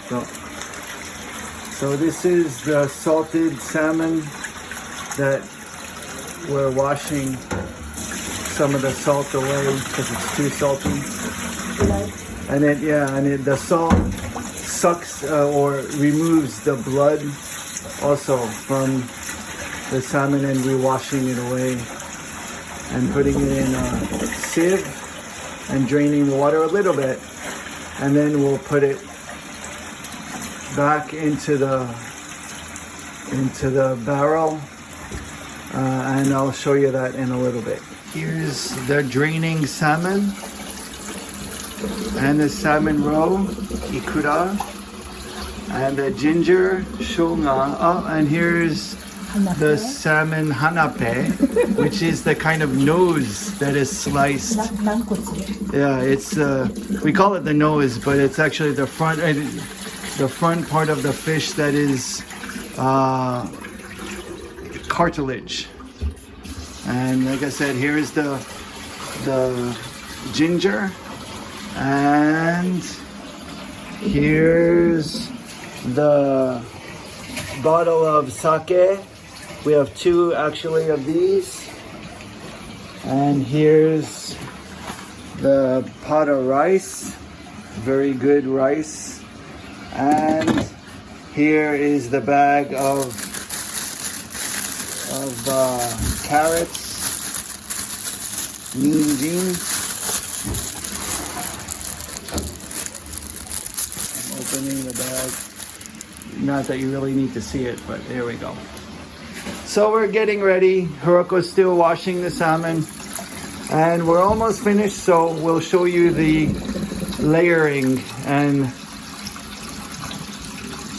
So, so this is the salted salmon that we're washing some of the salt away because it's too salty. And then the salt sucks or removes the blood also from the salmon, and we're washing it away and putting it in a sieve and draining the water a little bit, and then we'll put it back into the barrel, and I'll show you that in a little bit. Here's the draining salmon and the salmon roe, ikura, and the ginger shonga. Oh, and here's the salmon hanape, which is the kind of nose that is sliced. Yeah, it's we call it the nose, but it's actually the front part of the fish that is cartilage. And like I said, here's the ginger, and here's the bottle of sake. We have 2 actually of these. And here's the pot of rice, very good rice. And here is the bag of carrots, ninjin. I'm opening the bag. Not that you really need to see it, but there we go. So we're getting ready. Hiroko's still washing the salmon, and we're almost finished, so we'll show you the layering and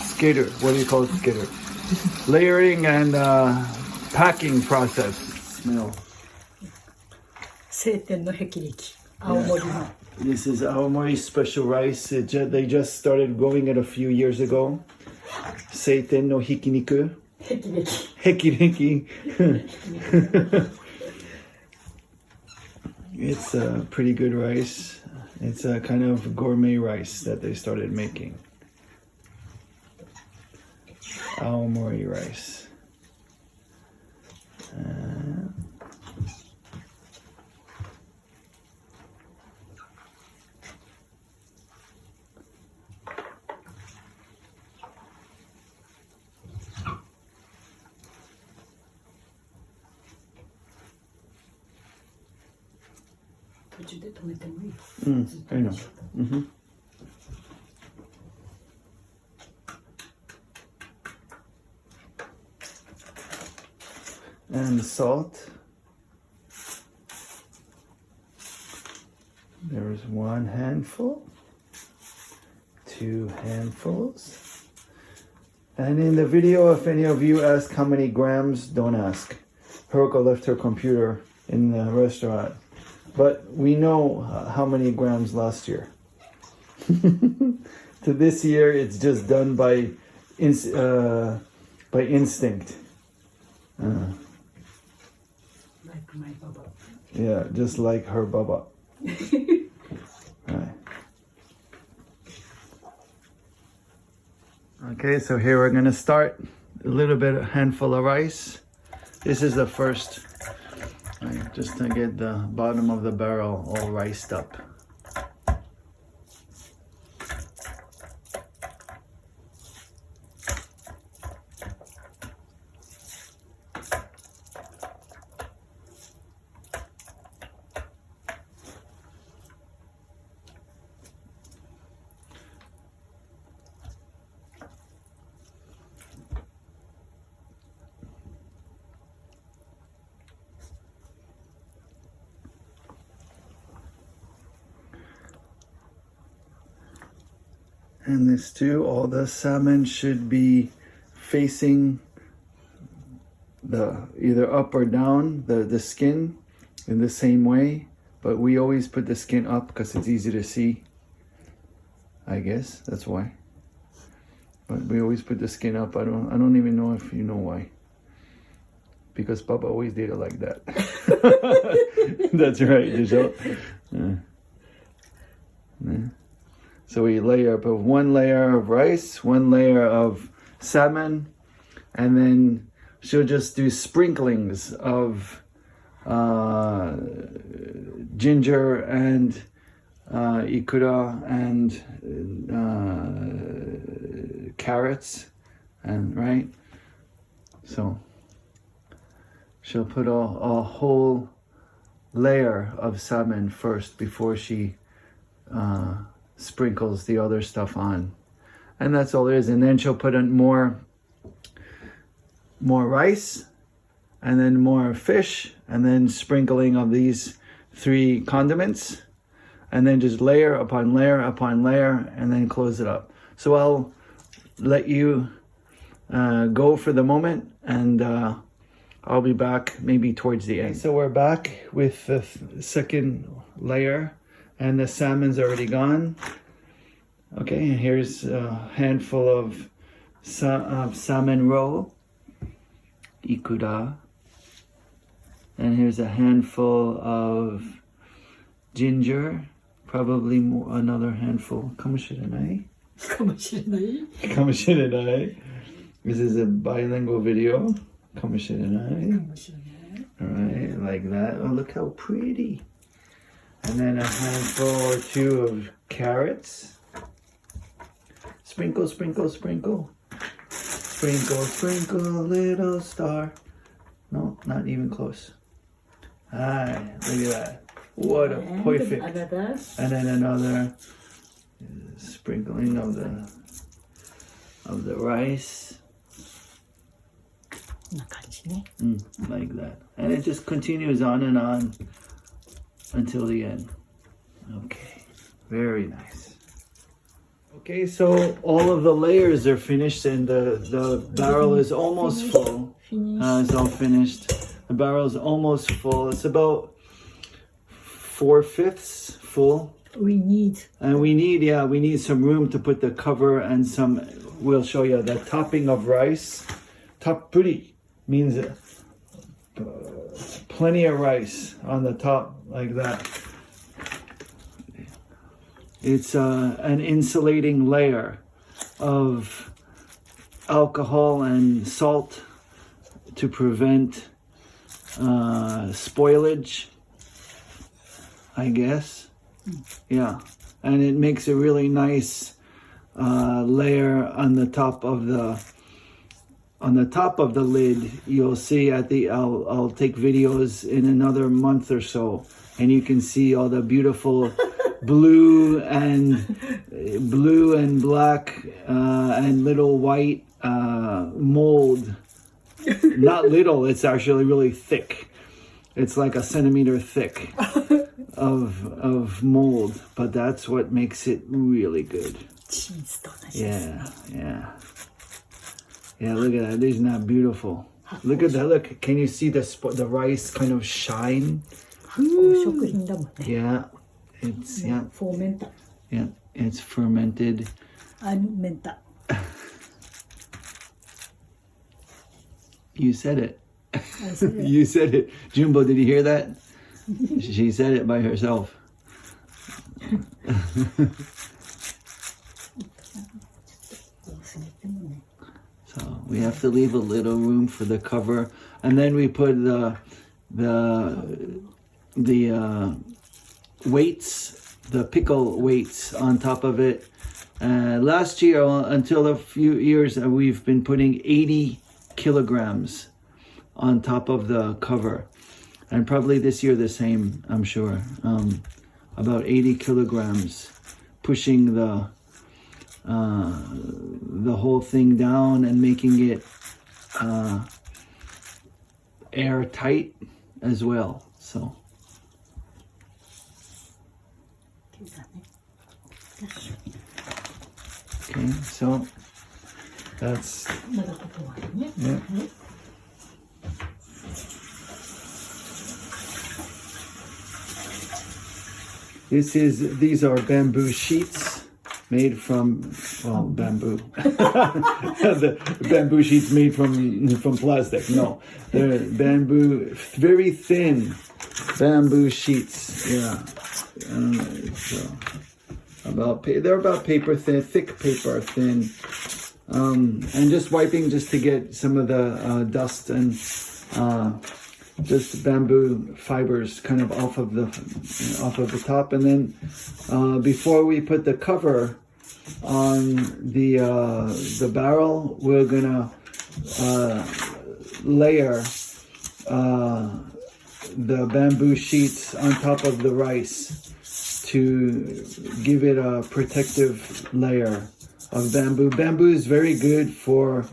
skitter. What do you call it? Skitter. Layering and packing process. Smell. This is Aomori special rice. They just started growing it a few years ago. Seiten no hikiniku. Hekireki. It's a pretty good rice. It's a kind of gourmet rice that they started making. Aomori rice. I know. Mm-hmm. And salt. There's 1 handful, 2 handfuls. And in the video, if any of you ask how many grams, don't ask. Hiroko left her computer in the restaurant. But we know how many grams last year. To this year, it's just done by instinct. Like my baba. Yeah, just like her baba. Right. Okay, so here we're gonna start. A little bit, a handful of rice. This is the first. Right, just to get the bottom of the barrel all riced up. And this too, all the salmon should be facing the either up or down the skin in the same way, but we always put the skin up because it's easy to see. I guess that's why. But we always put the skin up. I don't even know if you know why. Because Papa always did it like that. That's right, Giselle. Yeah. So we layer up of one layer of rice, one layer of salmon, and then she'll just do sprinklings of ginger and ikura and carrots, and right. So she'll put a whole layer of salmon first before she sprinkles the other stuff on, and that's all there is. And then she'll put in more rice, and then more fish, and then sprinkling of these 3 condiments, and then just layer upon layer upon layer, and then close it up. So I'll let you go for the moment, and I'll be back maybe towards the end. So we're back with the second layer, and the salmon's already gone. Okay, and here's a handful of salmon roe, ikura. And here's a handful of ginger, probably more, another handful. Kamoshirenai. Kamoshirenai. Kamoshirenai. This is a bilingual video. Kamoshirenai. Kamoshirenai. All right, like that. Oh, look how pretty. And then a handful or 2 of carrots. Sprinkle, sprinkle, sprinkle. Sprinkle, sprinkle, little star. No, not even close. Hi, look at that. What a perfect. Another. And then another sprinkling of the rice. Like that. And it just continues on and on until the end. Okay, very nice. Okay, so all of the layers are finished, and the barrel is almost full. It's all finished. The barrel is almost full. It's about 4/5 full. We need some room to put the cover and some. We'll show you the topping of rice. Tappuri means plenty of rice on the top, like that. It's an insulating layer of alcohol and salt to prevent spoilage, I guess. Yeah, and it makes a really nice layer on the top of the lid. You'll see I'll take videos in another month or so, and you can see all the beautiful blue and black and little white mold. Not little, it's actually really thick. It's like a centimeter thick of mold, but that's what makes it really good. Yeah. Look at that. Isn't that beautiful? Look at that. Look, can you see the rice kind of shine? Yeah, it's fermented. Yeah, it's fermented. Menta. You said it. I said it. You said it. Jumbo, did you hear that? She said it by herself. So we have to leave a little room for the cover, and then we put the weights, the pickle weights on top of it. Last year, until a few years, we've been putting 80 kilograms on top of the cover, and probably this year the same, I'm sure. About 80 kilograms, pushing the whole thing down and making it airtight as well. So okay, so that's yeah. These are bamboo sheets made from, well, bamboo. The bamboo sheets made from plastic. No, they're bamboo, very thin bamboo sheets. Yeah. So they're about paper thin, thick paper thin. And just wiping just to get some of the dust and just bamboo fibers kind of off of the top. And then before we put the cover on the barrel, we're gonna layer the bamboo sheets on top of the rice to give it a protective layer of bamboo. Bamboo is very good for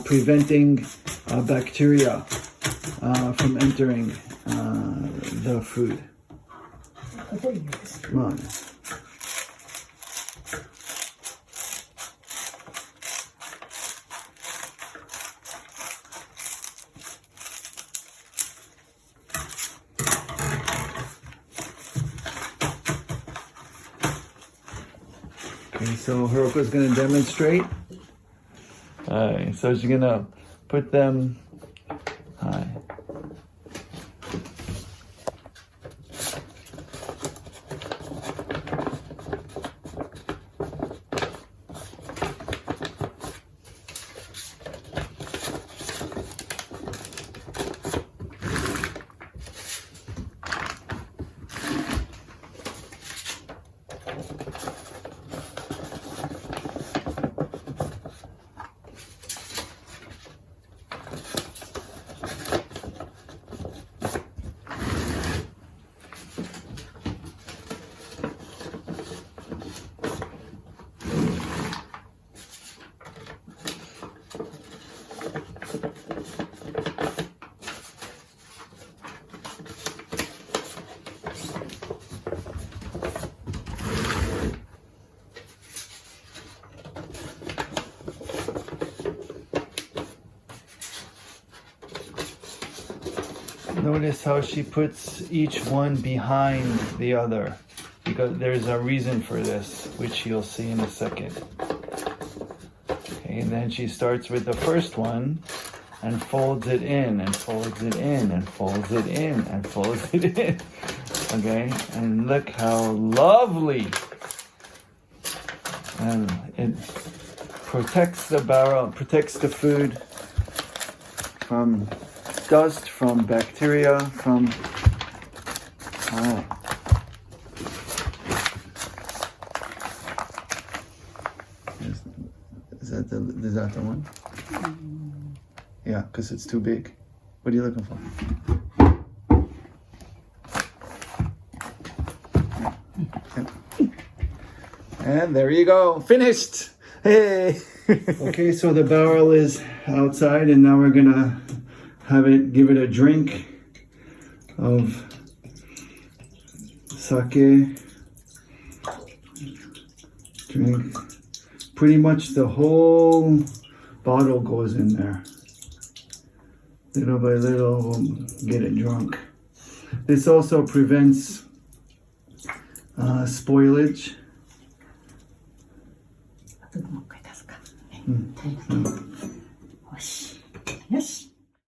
preventing bacteria from entering the food. Come on. Okay, so Hiroko's going to demonstrate. Alright, so she's going to put them. Hi. Notice how she puts each one behind the other, because there's a reason for this, which you'll see in a second. Okay, and then she starts with the first one and folds it in and folds it in and folds it in and folds it in. Okay, and look how lovely. And it protects the barrel, protects the food from dust, from bacteria, from is that the one? Yeah, because it's too big. What are you looking for? And there you go, finished. Hey. Okay, so the barrel is outside, and now we're gonna give it a drink of sake. Drink. Pretty much the whole bottle goes in there. Little by little, we'll get it drunk. This also prevents spoilage. Yes.